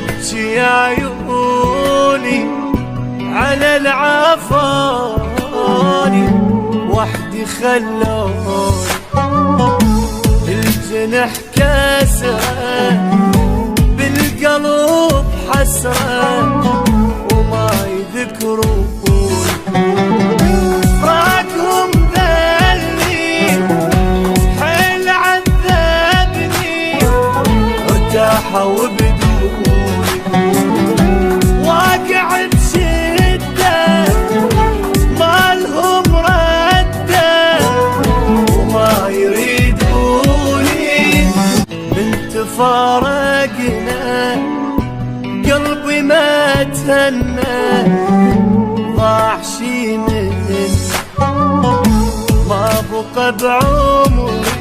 تبكي عيوني على العفاني وحدي خلوني الجنح كسرة بالقلب حسرة وما يذكروني فراقهم ذلني حيل عذبني ارتاحوا وبدوني واقع بشدة ما لهم ردة وما يريدوني من تفارقنا قلبي ما تهنى ضاع شي مني ما بقى بعمري